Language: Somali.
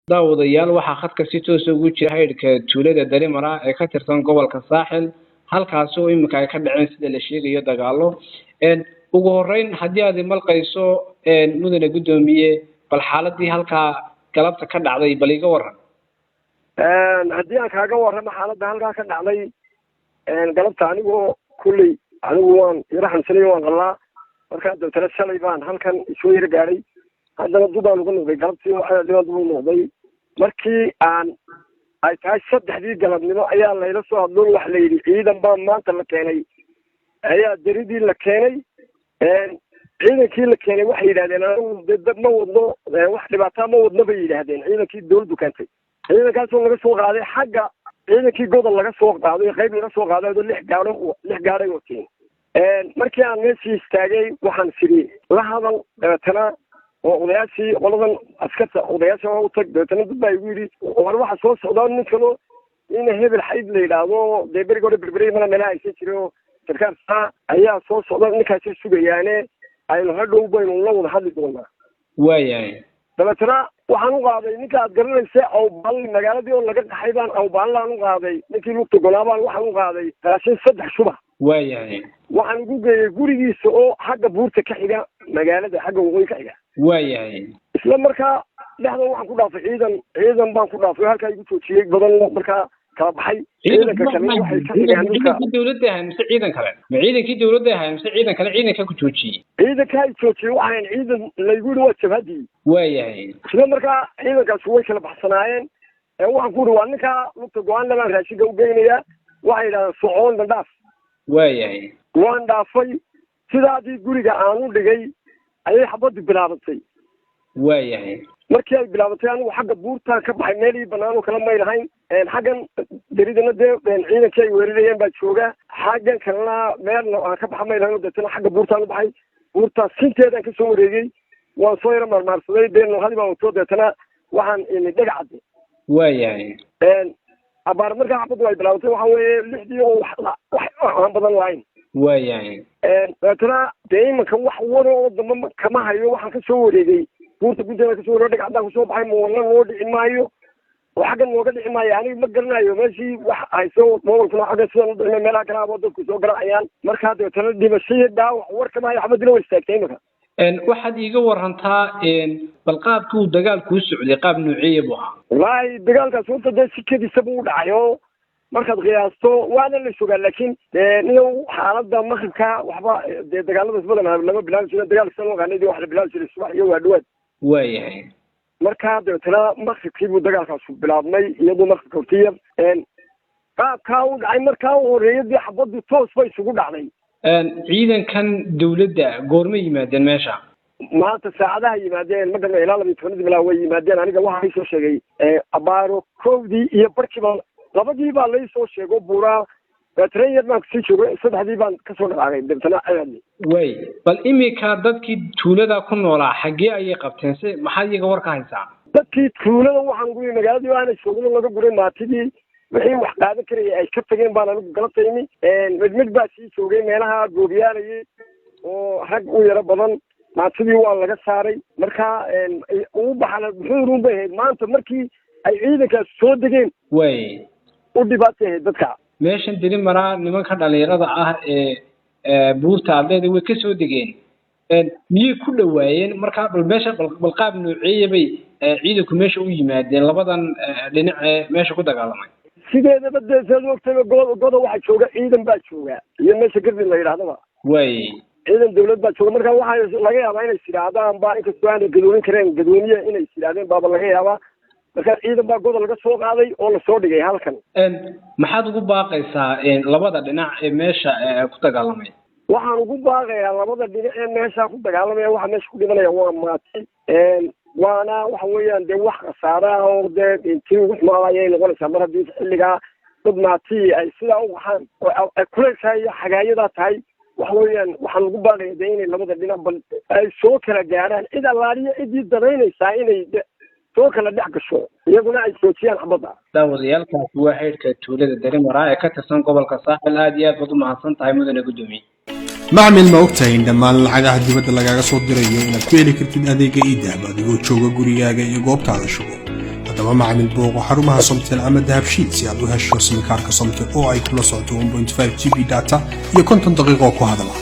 daawadayaal waxaa khadka si toos ah ugu jira heerka tuulada Darimara ee ka tirsan gobolka Saaxil halkaas oo imika ay ka dhaceen sida la sheegayo dagaalo ugu horeyn haddii aad malqayso mudane gudoomiye bal xaaladii halka galabta ka dhacday bal iga waran haddii aan kaaga warramo xaaladda halkaa ka dhacday galabta anigoo kulley anigu waan yara xamsanay waan qalaa markaa dabtana shalay baan halkan isoo yara gaadhay haddana dubaan uga noqday galabtii waxaa dhibaan dub u noqday markii aan ay tahay 3 galabnimo ayaa layla soo hadlo wax la yidhi ciidan baa maanta la keenay ayaa daridii la keenay ciidankii la keenay waxay yidhahdeen anigu ma wadno wax dhibaataa ma wadno bay yidhaahdeen ciidankii dowladdu keentay ciidankaasoo laga soo qaaday xagga ciidankii gobol laga soo qaaday qayb laga soo qaaday oo 6 gaadhay wateen markii aan meeshii istaagay waxaan firi la hadal dabeetana oo odayaashii qoladan askarta odayaasha oo u tag dabeetana dad baa igu yidhi war waxa soo socdaa nin kaloo in hebel xayd la yidhaahdo dee berigoore berberey mana meelaha aysan jirin oo sarkaal saa ayaa soo socda ninkaasay sugayaane aynu hadhow baynu la wada hadli doonaa waayahay dabeetana waxaan u qaaday ninka aad garanaysa awbaalli magaaladii oo laga qaxay baan awbaallaan u qaaday ninkii lugta golaabaan waxaan u qaaday raashin 3 shuba waayahay waxaan ugu geeyey gurigiisa oo xagga buurta ka xiga magaalada xagga waqooyi ka xiga waayahay isla markaa dhexdan waxaan ku dhaafay ciidan baan ku dhaafay halkaa igu joojiyey badan markaa kala baxay ciidanka kale waxay ka xigeen dhulka dawladda ahay mise ciidan kale ma ciidankii dawladda ahay mise ciidan kale ciidanka ku joojiyey ciidanka ay joojiyey waxaan ciidan laygu yidhi waa jabhadii waayahay isla markaa ciidankaas way kala baxsanaayeen waxaan ku yidhi waa ninkaa lugta go-aan labaan raashinka u geynayaa waxay yidhahdeen socoon dandhaaf waayahay waan dhaafay sidaadii guriga aan u dhigay ayay xabaddu bilaabatay waayahay markii ay bilaabatay anigu xagga buurtaan ka baxay meelii bannaan oo kala may lahayn xaggan daridana dee ciidankii ay weerarayeen baa jooga xaggan kalena meelna aan ka baxa may lahayn oo deetana xagga buurtaan u baxay buurtaas sinteedaan ka soo wareegay waan soo yara maarmaarsaday dee noohadii baan wato deetana waxaan imi dhagacadde waayahay abaar markaa xabaddu ay bilaabatay waxaa weeye 6 oo wax aan badan lahayn waayahay dabeetana dee imanka wax waro oo dambe kama hayo waxaan ka soo wareegay buurta gunteeda kasoo wareego dhagacadaan kusoo baxay moolna noo dhici maayo oo xaggan nooga dhici maayo aniga ma garanayo meeshii wax hayso moolkuna xagga sidaan u dhicino meelaha kale aboo dadku soo garacayaan markaa dabeetana dhimashadii dhaawac war kama hayo xabadina way istaagtay imanka waxaad iiga warantaa bal qaabkii uu dagaalku u socday qaab nuuciye buu ahaa wallaahi dagaalkaas horta dee sikadiisa buu u dhacay oo markaad qiyaasto waana la sugaa laakiin niyow xaaladda maqribka waxba dee dagaaladaas badan lama bilaabi jiro dagaalka san waqaanadii wax la bilaabi jiray subax iyo waa dhawaad waayahay markaa dabeetana maqribkii buu dagaalkaasu bilaabmay iyadoo maqribka hortiya qaabkaa u dhacay markaa u horeeyadii xabaddu toos bay isugu dhacday ciidankan dawladda goorma yimaadeen meesha maanta saacadaha yimaadeen ma garana ilaa 12 bilaa way yimaadeen aniga waxaa ii soo sheegay abaaro 1 iyo barkiiba 2 baa la ii soo sheego buuraa tren yar baan kusii joogay 3 baan kasoo dhaqaaqay dabtana aadni way bal imika dadkii tuulada ku noolaa xaggee ayay qabteen se maxaad iyaga war ka haysaa dadkii tuulada waxaan guri magaaladii waana joogno laga guray maatidii wixii wax qaadan karaya ay ka tageen baan anigu galabta imi mid baa sii joogay meelaha goobiyaalayay oo rag u yaro badan maatidii waa laga saaray markaa ugu baxana buxuurun bay ahayd maanta markii ay ciidankaas soo degeen way u dhibaatay ahayd dadka meeshan Darimara nimanka dhalinyarada ah ee buurta ardayda way ka soo degeen miyay ku dhawaayeen markaa bal meesha bal qaab nuuciye bay ciidanku meesha u yimaadeen labadan dhinac meesha ku dagaalamay sideedaba dee saad ogtay goda waxaa jooga ciidan baa jooga iyo meesha gardi la yidhahdaba way ciidan dawlad baa jooga markaa waxaa laga yaabaa inay yidhaahdaan baa inkastoo aanay gadoonin kareen gadoomiye inay yidhahdeen baaba laga yaabaa markaa ciidan baa goda laga soo qaaday oo lasoo dhigay halkan maxaad ugu baaqaysaa labada dhinac ee meesha ku dagaalamay waxaan ugu baaqayaa labada dhinac ee meesha ku dagaalamaya waxa meesha ku dhimanaya waa maati waana waxa weeyaan dee wax khasaara ah oo dee intii ugu xumaadayay noqonaysaa mar haddii xilligaa dad maati ay sidaa u waxaan ay kuleyshahay iyo xagaayadaa tahay waxa weeyaan waxaan ugu baaqaya dee inay labada dhinac bal ay soo kala gaaraan cid allaaliyo ciddii danaynaysaa inay soo kala dhex gasho iyaguna ay joojiyaan xabadda daawadayaalkaasi waa heerka tuulada Darimara ee ka tirsan gobolka Saaxil aad iyo aad baad u mahadsan tahay mudane gudoomiye macmil ma ogtahay in dhammaan lacagaha dibadda lagaaga soo dirayo inaad ku heli kartid adeega e-dahab adigoo jooga gurigaaga iyo goobtaada shugo haddaba macamil booqo xarumaha somtel ama dahabshiil si aad u hesho simikaarka somtel oo ay kula socoto 1.5 GB data iyo 50 daqiiqo ku hadala